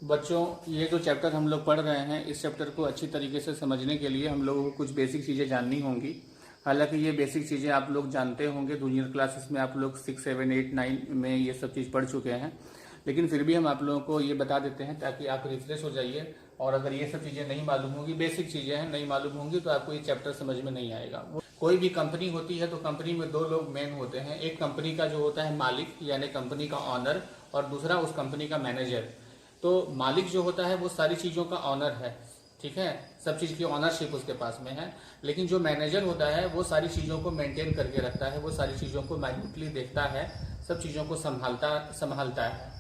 बच्चों, ये जो चैप्टर हम लोग पढ़ रहे हैं, इस चैप्टर को अच्छी तरीके से समझने के लिए हम लोगों को कुछ बेसिक चीज़ें जाननी होंगी। हालांकि ये बेसिक चीज़ें आप लोग जानते होंगे, जूनियर क्लासेस में आप लोग 6, 7, 8, 9 में ये सब चीज़ पढ़ चुके हैं, लेकिन फिर भी हम आप लोगों को ये बता देते हैं ताकि आप रिफ्रेश हो जाइए। और अगर ये सब चीज़ें नहीं मालूम होंगी, बेसिक चीज़ें हैं, नहीं मालूम होंगी, तो आपको ये चैप्टर समझ में नहीं आएगा। कोई भी कंपनी होती है तो कंपनी में दो लोग मेन होते हैं। एक कंपनी का जो होता है मालिक, यानी कंपनी का ऑनर, और दूसरा उस कंपनी का मैनेजर। तो मालिक जो होता है वो सारी चीज़ों का ऑनर है, ठीक है, सब चीज़ की ऑनरशिप उसके पास में है। लेकिन जो मैनेजर होता है वो सारी चीज़ों को मेंटेन करके रखता है, वो सारी चीज़ों को माइन्यूटली देखता है, सब चीज़ों को संभालता है।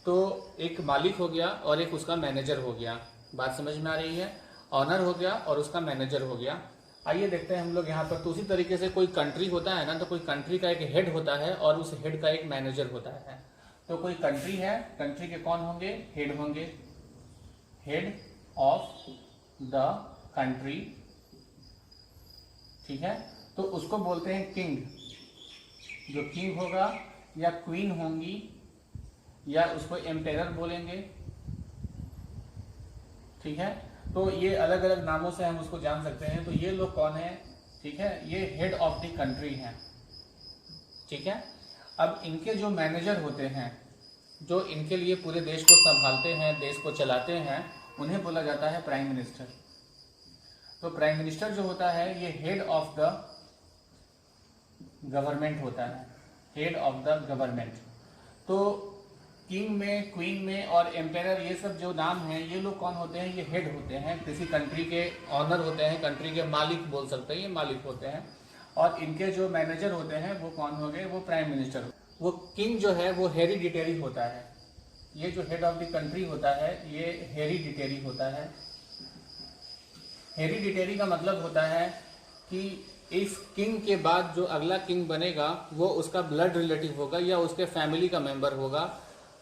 तो एक मालिक हो गया और एक उसका मैनेजर हो गया। बात समझ में आ रही है? ऑनर हो गया और उसका मैनेजर हो गया। आइए देखते हैं हम लोग यहाँ पर। तो उसी तरीके से कोई कंट्री होता है ना, तो कोई कंट्री का एक हेड होता है और उस हेड का एक मैनेजर होता है। तो कोई कंट्री है, कंट्री के कौन होंगे? हेड होंगे, हेड ऑफ द कंट्री, ठीक है। तो उसको बोलते हैं किंग। जो किंग होगा या क्वीन होंगी या उसको एम्पेरर बोलेंगे, ठीक है। तो ये अलग अलग नामों से हम उसको जान सकते हैं। तो ये लोग कौन है? ठीक है, ये हेड ऑफ द कंट्री हैं, ठीक है। अब इनके जो मैनेजर होते हैं, जो इनके लिए पूरे देश को संभालते हैं, देश को चलाते हैं, उन्हें बोला जाता है प्राइम मिनिस्टर। तो प्राइम मिनिस्टर जो होता है ये हेड ऑफ द गवर्नमेंट होता है, हेड ऑफ द गवर्नमेंट। तो किंग में, क्वीन में और एम्पेरर, ये सब जो नाम हैं, ये लोग कौन होते हैं? ये हेड होते हैं, किसी कंट्री के ऑनर होते हैं, कंट्री के मालिक बोल सकते हैं, ये मालिक होते हैं। और इनके जो मैनेजर होते हैं वो कौन हो गए? वो प्राइम मिनिस्टर। वो किंग जो है वो हेरिडिटरी होता है। ये जो हेड ऑफ द कंट्री होता है ये हेरिडिटरी होता है। हेरिडिटरी का मतलब होता है कि इस किंग के बाद जो अगला किंग बनेगा वो उसका ब्लड रिलेटिव होगा या उसके फैमिली का मेंबर होगा,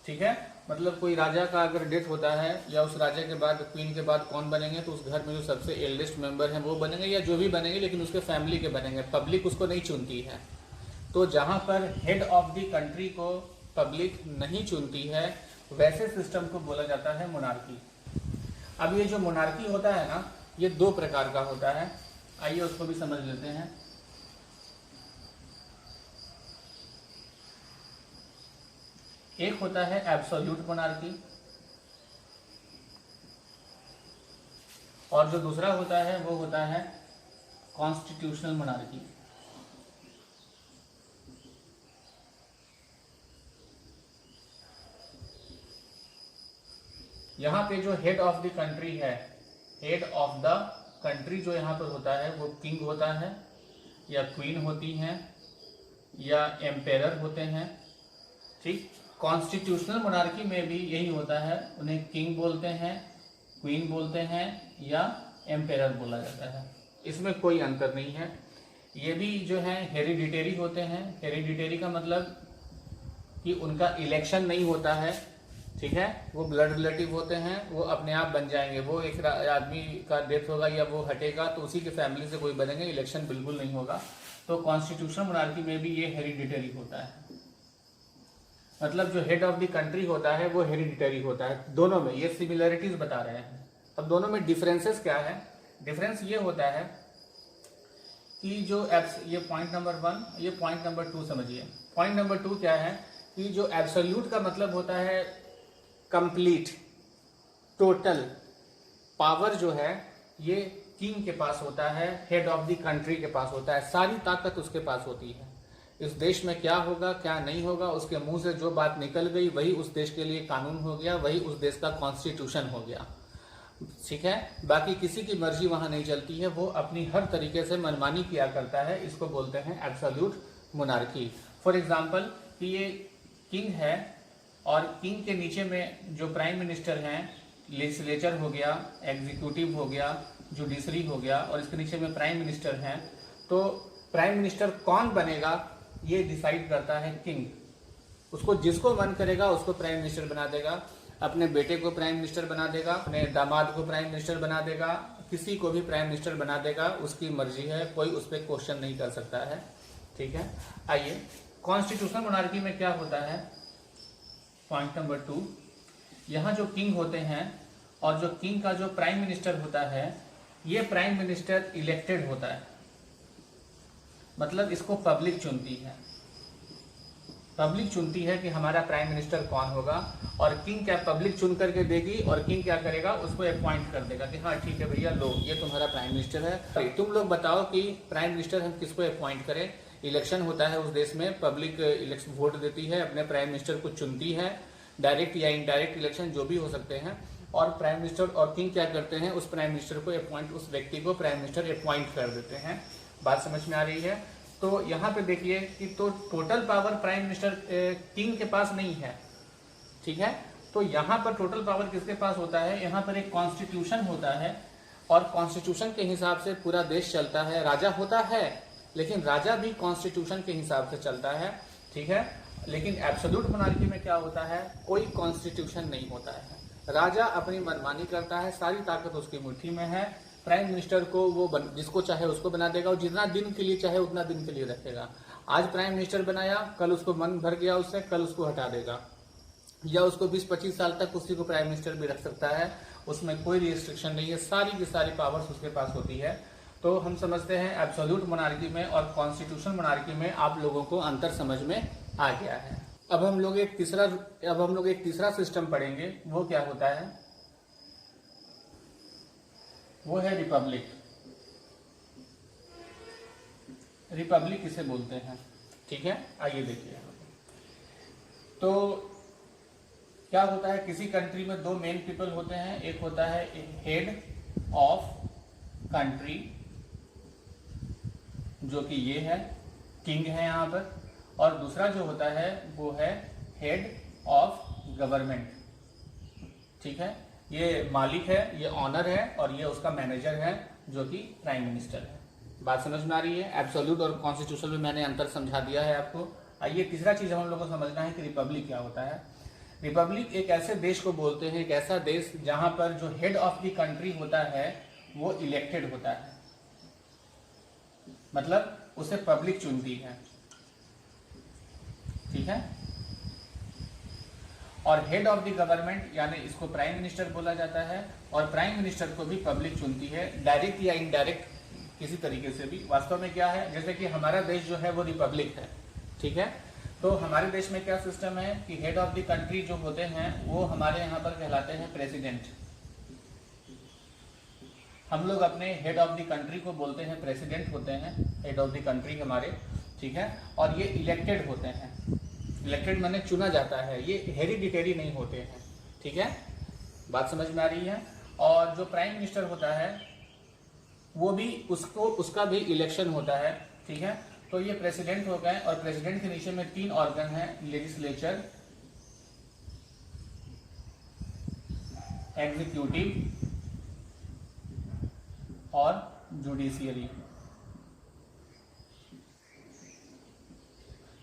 ठीक है। मतलब कोई राजा का अगर डेथ होता है या उस राजा के बाद, क्वीन के बाद कौन बनेंगे, तो उस घर में जो सबसे एल्डेस्ट मेंबर हैं वो बनेंगे, या जो भी बनेंगे लेकिन उसके फैमिली के बनेंगे। पब्लिक उसको नहीं चुनती है। तो जहां पर हेड ऑफ द कंट्री को पब्लिक नहीं चुनती है, वैसे सिस्टम को बोला जाता है मोनार्की। अब ये जो मोनार्की होता है ना, ये दो प्रकार का होता है। आइए उसको भी समझ लेते हैं। एक होता है एब्सोल्यूट मोनार्की, और जो दूसरा होता है वो होता है कॉन्स्टिट्यूशनल मोनार्की। यहाँ पे जो हेड ऑफ द कंट्री है, हेड ऑफ द कंट्री जो यहाँ पर होता है वो किंग होता है या क्वीन होती हैं या एम्पेरर होते हैं, ठीक। कॉन्स्टिट्यूशनल मोनार्की में भी यही होता है, उन्हें किंग बोलते हैं, क्वीन बोलते हैं या एम्पेरर बोला जाता है। इसमें कोई अंतर नहीं है। ये भी जो है हेरिडिटरी होते हैं। हेरिडिटरी का मतलब कि उनका इलेक्शन नहीं होता है, ठीक है। वो ब्लड रिलेटिव होते हैं, वो अपने आप बन जाएंगे। वो एक आदमी का डेथ होगा या वो हटेगा तो उसी के फैमिली से कोई बनेंगे, इलेक्शन बिल्कुल नहीं होगा। तो कॉन्स्टिट्यूशनल मोनार्की में भी ये हेरिडिटरी होता है। मतलब जो हेड ऑफ द कंट्री होता है वो हेरिडिटरी होता है। दोनों में ये सिमिलरिटीज बता रहे हैं। अब दोनों में डिफरेंसेस क्या है? डिफरेंस ये होता है कि जो ये पॉइंट नंबर 1, ये पॉइंट नंबर 2 समझिए। पॉइंट नंबर 2 क्या है कि जो एब्सोल्यूट का मतलब होता है कंप्लीट, टोटल पावर जो है ये किंग के पास होता है, हेड ऑफ द कंट्री के पास होता है। सारी ताकत उसके पास होती है। इस देश में क्या होगा क्या नहीं होगा, उसके मुंह से जो बात निकल गई वही उस देश के लिए कानून हो गया, वही उस देश का कॉन्स्टिट्यूशन हो गया, ठीक है। बाकी किसी की मर्जी वहां नहीं चलती है, वो अपनी हर तरीके से मनमानी किया करता है। इसको बोलते हैं एब्सोल्यूट मोनार्की। फॉर एग्जाम्पल कि ये किंग है और किंग के नीचे में जो प्राइम मिनिस्टर हैं, लेजिस्लेचर हो गया, एग्जीक्यूटिव हो गया, जुडिशरी हो गया, और इसके नीचे में प्राइम मिनिस्टर हैं। तो प्राइम मिनिस्टर कौन बनेगा ये डिसाइड करता है किंग। उसको जिसको मन करेगा उसको प्राइम मिनिस्टर बना देगा। अपने बेटे को प्राइम मिनिस्टर बना देगा, अपने दामाद को प्राइम मिनिस्टर बना देगा, किसी को भी प्राइम मिनिस्टर बना देगा, उसकी मर्जी है, कोई उस पर क्वेश्चन नहीं कर सकता है, ठीक है। आइए कॉन्स्टिट्यूशनल मोनार्की में क्या होता है, पॉइंट नंबर 2, यहाँ जो किंग होते हैं और जो किंग का जो प्राइम मिनिस्टर होता है, ये प्राइम मिनिस्टर इलेक्टेड होता है, मतलब इसको पब्लिक चुनती है। पब्लिक चुनती है कि हमारा प्राइम मिनिस्टर कौन होगा, और किंग क्या पब्लिक चुन करके देगी, और किंग क्या करेगा, उसको अपॉइंट कर देगा कि हाँ ठीक है भैया लो ये तुम्हारा प्राइम मिनिस्टर है। तुम लोग बताओ कि प्राइम मिनिस्टर हम किसको अपॉइंट करें। इलेक्शन होता है उस देश में, पब्लिक इलेक्शन वोट देती है, अपने प्राइम मिनिस्टर को चुनती है, डायरेक्ट या इनडायरेक्ट इलेक्शन जो भी हो सकते हैं, और प्राइम मिनिस्टर और किंग क्या करते हैं, उस प्राइम मिनिस्टर को अपॉइंट, उस व्यक्ति को प्राइम मिनिस्टर अपॉइंट कर देते हैं। बात समझ में आ रही है। तो यहाँ पे देखिए कि तो total power prime minister king के पास नहीं है, ठीक है। तो यहाँ पर टोटल पावर किसके पास होता है, यहाँ पर एक कॉन्स्टिट्यूशन होता है, और कॉन्स्टिट्यूशन के हिसाब से पूरा देश चलता है। राजा होता है, लेकिन राजा भी कॉन्स्टिट्यूशन के हिसाब से चलता है, ठीक है। लेकिन एब्सोल्यूट मोनार्की में क्या होता है, कोई कॉन्स्टिट्यूशन नहीं होता है, राजा अपनी मनमानी करता है, सारी ताकत उसकी मुट्ठी में है। प्राइम मिनिस्टर को वो जिसको चाहे उसको बना देगा, और जितना दिन के लिए चाहे उतना दिन के लिए रखेगा। आज प्राइम मिनिस्टर बनाया, कल उसको मन भर गया उससे, कल उसको हटा देगा, या उसको 20-25 साल तक उसी को प्राइम मिनिस्टर भी रख सकता है, उसमें कोई रिस्ट्रिक्शन नहीं है, सारी की सारी पावर्स उसके पास होती है। तो हम समझते हैं एब्सोल्यूट मोनार्की में और कॉन्स्टिट्यूशन मोनार्की में आप लोगों को अंतर समझ में आ गया है। अब हम लोग एक तीसरा सिस्टम पढ़ेंगे, वो क्या होता है, वो है रिपब्लिक। रिपब्लिक किसे बोलते हैं, ठीक है। आइए देखिए, तो क्या होता है, किसी कंट्री में दो मेन पीपल होते हैं, एक होता है हेड ऑफ कंट्री, जो कि ये है, किंग है यहाँ पर, और दूसरा जो होता है वो है हेड ऑफ गवर्नमेंट, ठीक है। ये मालिक है, ये ऑनर है, और ये उसका मैनेजर है, जो कि प्राइम मिनिस्टर है। बात समझ में आ रही है। एब्सोल्यूट और कॉन्स्टिट्यूशन में मैंने अंतर समझा दिया है आपको। आइए तीसरा चीज हम लोगों को समझना है कि रिपब्लिक क्या होता है। रिपब्लिक एक ऐसे देश को बोलते हैं, एक ऐसा देश जहां पर जो हेड ऑफ द कंट्री होता है वो इलेक्टेड होता है, मतलब उसे पब्लिक चुनती है, ठीक है। और हेड ऑफ द गवर्नमेंट यानी इसको प्राइम मिनिस्टर बोला जाता है, और प्राइम मिनिस्टर को भी पब्लिक चुनती है, डायरेक्ट या इनडायरेक्ट किसी तरीके से भी। वास्तव में क्या है, जैसे कि हमारा देश जो है वो रिपब्लिक है, ठीक है। तो हमारे देश में क्या सिस्टम है कि हेड ऑफ द कंट्री जो होते हैं वो हमारे यहाँ पर कहलाते हैं प्रेसिडेंट। हम लोग अपने हेड ऑफ द कंट्री को बोलते हैं प्रेसिडेंट होते हैं, हेड ऑफ द कंट्री हमारे, ठीक है। और ये इलेक्टेड होते हैं, इलेक्टेड माने चुना जाता है, ये हेरिडिटरी नहीं होते हैं, ठीक है। बात समझ में आ रही है। और जो प्राइम मिनिस्टर होता है वो भी उसका भी इलेक्शन होता है, ठीक है। तो ये प्रेसिडेंट हो गए, और प्रेसिडेंट के नीचे में 3 ऑर्गन है, लेजिस्लेचर, एग्जीक्यूटिव और जुडिशियरी।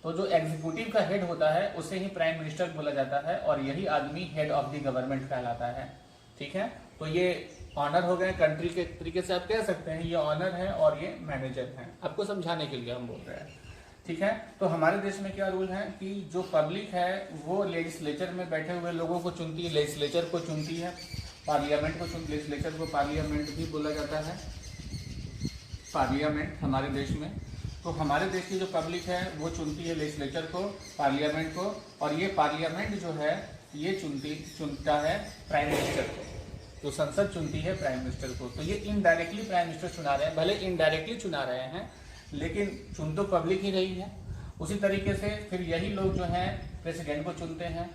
तो जो एग्जीक्यूटिव का हेड होता है उसे ही प्राइम मिनिस्टर बोला जाता है, और यही आदमी हेड ऑफ द गवर्नमेंट कहलाता है, ठीक है। तो ये ऑनर हो गए कंट्री के तरीके से आप कह सकते हैं, ये ऑनर है और ये मैनेजर है, आपको समझाने के लिए हम बोल रहे हैं, ठीक है। तो हमारे देश में क्या रूल है कि जो पब्लिक है वो लेजिस्लेचर में बैठे हुए लोगों को चुनती है, लेजिस्लेचर को चुनती है, पार्लियामेंट को चुनती, लेजिस्लेचर को पार्लियामेंट भी बोला जाता है, पार्लियामेंट हमारे देश में। तो हमारे देश की जो पब्लिक है वो चुनती है लेजिस्लेचर को, पार्लियामेंट को, और ये पार्लियामेंट जो है ये चुनता है प्राइम मिनिस्टर को, तो संसद चुनती है प्राइम मिनिस्टर को। तो ये इनडायरेक्टली प्राइम मिनिस्टर चुना रहे हैं, भले इनडायरेक्टली चुना रहे हैं लेकिन चुन तो पब्लिक ही रही है। उसी तरीके से फिर यही लोग जो हैं प्रेसिडेंट को चुनते हैं।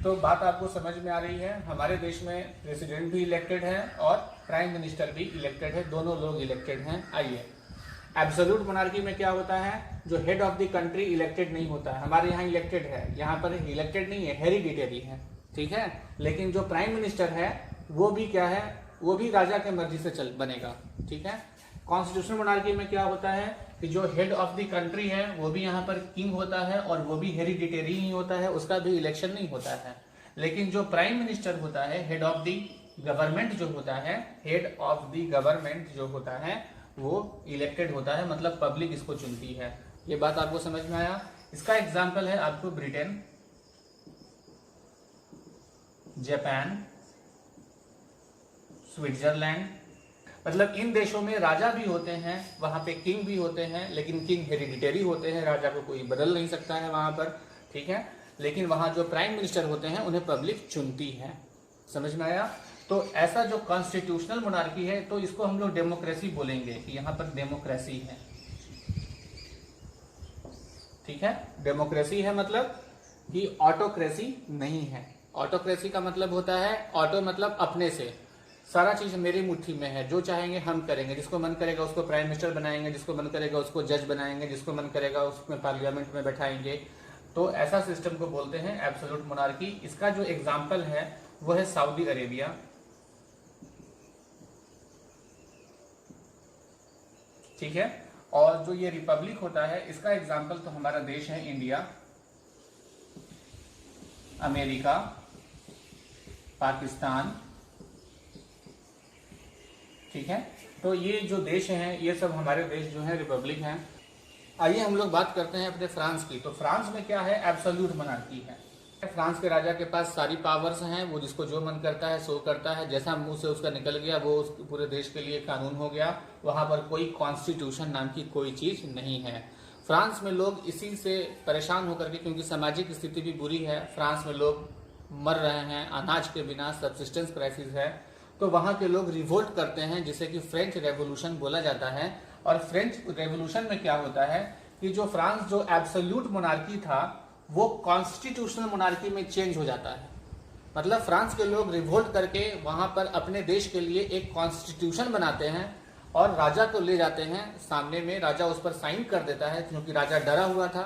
तो बात आपको समझ में आ रही है, हमारे देश में प्रेसिडेंट भी इलेक्टेड है और प्राइम मिनिस्टर भी इलेक्टेड है, दोनों लोग इलेक्टेड हैं। आइए एब्सोल्यूट मोनार्की में क्या होता है, जो head of the country elected नहीं होता है, हमारे यहाँ इलेक्टेड है, यहाँ पर इलेक्टेड नहीं है, हेरिडिटरी है, ठीक है। लेकिन जो प्राइम मिनिस्टर है वो भी क्या है, वो भी राजा के मर्जी से बनेगा, ठीक है। कॉन्स्टिट्यूशनल मोनार्की में क्या होता है कि जो हेड ऑफ द कंट्री है वो भी यहाँ पर किंग होता है, और वो भी हेरिडिटरी ही होता है, उसका भी इलेक्शन नहीं होता है। लेकिन जो प्राइम मिनिस्टर होता है, हेड ऑफ द गवर्नमेंट जो होता है, हेड ऑफ द गवर्नमेंट जो होता है वो इलेक्टेड होता है, मतलब पब्लिक इसको चुनती है। ये बात आपको समझ में आया। इसका एग्जाम्पल है आपको ब्रिटेन। Japan, Switzerland. मतलब इन देशों में राजा भी होते हैं, वहां पे किंग भी होते हैं, लेकिन किंग हेरिडिटरी होते हैं, राजा को कोई बदल नहीं सकता है वहां पर, ठीक है। लेकिन वहां जो प्राइम मिनिस्टर होते हैं उन्हें पब्लिक चुनती है। समझ में आया? तो ऐसा जो कॉन्स्टिट्यूशनल मोनार्की है, तो इसको हम लोग डेमोक्रेसी बोलेंगे कि यहाँ पर डेमोक्रेसी है, ठीक है। डेमोक्रेसी है मतलब कि ऑटोक्रेसी नहीं है। ऑटोक्रेसी का मतलब होता है, ऑटो मतलब अपने से, सारा चीज मेरी मुट्ठी में है, जो चाहेंगे हम करेंगे, जिसको मन करेगा उसको प्राइम मिनिस्टर बनाएंगे, जिसको मन करेगा उसको जज बनाएंगे, जिसको मन करेगा उसमें पार्लियामेंट में बैठाएंगे। तो ऐसा सिस्टम को बोलते हैं एब्सोल्यूट मोनार्की। इसका जो एग्जाम्पल है वो है सऊदी अरेबिया, ठीक है। और जो ये रिपब्लिक होता है, इसका एग्जाम्पल तो हमारा देश है इंडिया, अमेरिका, पाकिस्तान, ठीक है। तो ये जो देश हैं, ये सब हमारे देश जो है रिपब्लिक हैं। आइए हम लोग बात करते हैं अपने फ्रांस की। तो फ्रांस में क्या है? एब्सोल्यूट मोनार्की है। फ्रांस के राजा के पास सारी पावर्स हैं, वो जिसको जो मन करता है सो करता है, जैसा मुंह से उसका निकल गया वो उस पूरे देश के लिए कानून हो गया। वहां पर कोई कॉन्स्टिट्यूशन नाम की कोई चीज नहीं है। फ्रांस में लोग इसी से परेशान होकर के, क्योंकि सामाजिक स्थिति भी बुरी है, फ्रांस में लोग मर रहे हैं अनाज के बिना, सब्सिस्टेंस क्राइसिस है, तो वहां के लोग रिवोल्ट करते हैं, जिसे कि फ्रेंच रेवोल्यूशन बोला जाता है। और फ्रेंच रेवोल्यूशन में क्या होता है कि जो फ्रांस जो एब्सोल्यूट मोनार्की था वो कॉन्स्टिट्यूशनल मोनार्की में चेंज हो जाता है। मतलब फ्रांस के लोग रिवोल्ट करके वहां पर अपने देश के लिए एक कॉन्स्टिट्यूशन बनाते हैं और राजा को ले जाते हैं सामने में, राजा उस पर साइन कर देता है, क्योंकि राजा डरा हुआ था,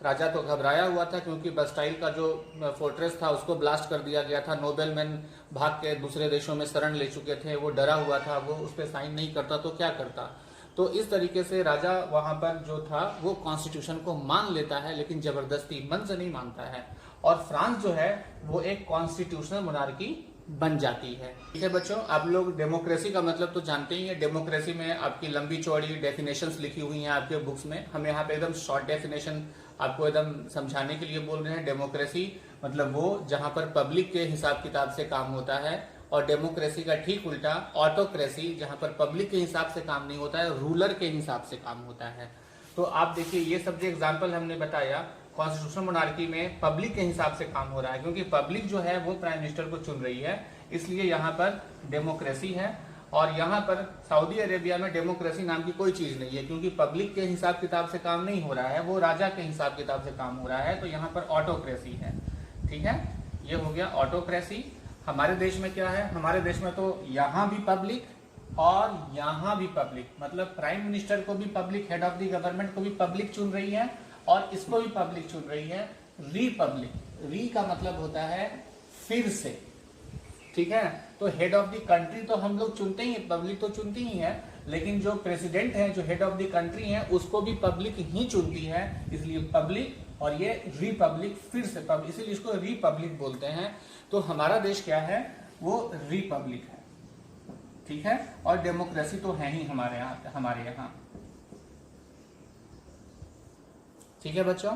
राजा तो घबराया हुआ था, क्योंकि बस्टाइल का जो फोर्ट्रेस था उसको ब्लास्ट कर दिया गया था, नोबेलमैन भाग के दूसरे देशों में शरण ले चुके थे, वो डरा हुआ था, वो उस पर साइन नहीं करता तो क्या करता। तो इस तरीके से राजा वहां पर जो था वो कॉन्स्टिट्यूशन को मान लेता है, लेकिन जबरदस्ती, मन से नहीं मानता है, और फ्रांस जो है वो एक कॉन्स्टिट्यूशनल मोनार्की बन जाती है। ठीक है बच्चों, आप लोग डेमोक्रेसी का मतलब तो जानते ही हैं। डेमोक्रेसी में आपकी लंबी चौड़ी डेफिनेशंस लिखी हुई हैं आपके बुक्स में, हम यहाँ पे एकदम शॉर्ट डेफिनेशन आपको एकदम समझाने के लिए बोल रहे हैं। डेमोक्रेसी मतलब वो जहां पर पब्लिक के हिसाब किताब से काम होता है, और डेमोक्रेसी का ठीक उल्टा ऑटोक्रेसी, जहां पर पब्लिक के हिसाब से काम नहीं होता है, रूलर के हिसाब से काम होता है। तो आप देखिए, ये सब जो एग्जाम्पल हमने बताया, कॉन्स्टिट्यूशनल मोनार्की में पब्लिक के हिसाब से काम हो रहा है, क्योंकि पब्लिक जो है वो प्राइम मिनिस्टर को चुन रही है, इसलिए यहाँ पर डेमोक्रेसी है। और यहाँ पर सऊदी अरेबिया में डेमोक्रेसी नाम की कोई चीज नहीं है, क्योंकि पब्लिक के हिसाब किताब से काम नहीं हो रहा है, वो राजा के हिसाब किताब से काम हो रहा है, तो यहाँ पर ऑटोक्रेसी है। ठीक है, ये हो गया ऑटोक्रेसी। हमारे देश में क्या है? हमारे देश में तो यहाँ भी पब्लिक और यहाँ भी पब्लिक, मतलब प्राइम मिनिस्टर को भी public, head of the government को भी पब्लिक चुन रही है, और इसको भी पब्लिक चुन रही है। रिपब्लिक, री का मतलब होता है फिर से, ठीक है। तो हेड ऑफ द कंट्री तो हम लोग चुनते ही, पब्लिक तो चुनती ही है, लेकिन जो प्रेसिडेंट है, जो हेड ऑफ द कंट्री है, उसको भी पब्लिक ही चुनती है, इसलिए पब्लिक। और ये रिपब्लिक, फिर से पब्लिक, इसीलिए इसको रिपब्लिक बोलते हैं। तो हमारा देश क्या है? वो रिपब्लिक है, ठीक है। और डेमोक्रेसी तो है ही हमारे यहाँ, ठीक है बच्चों।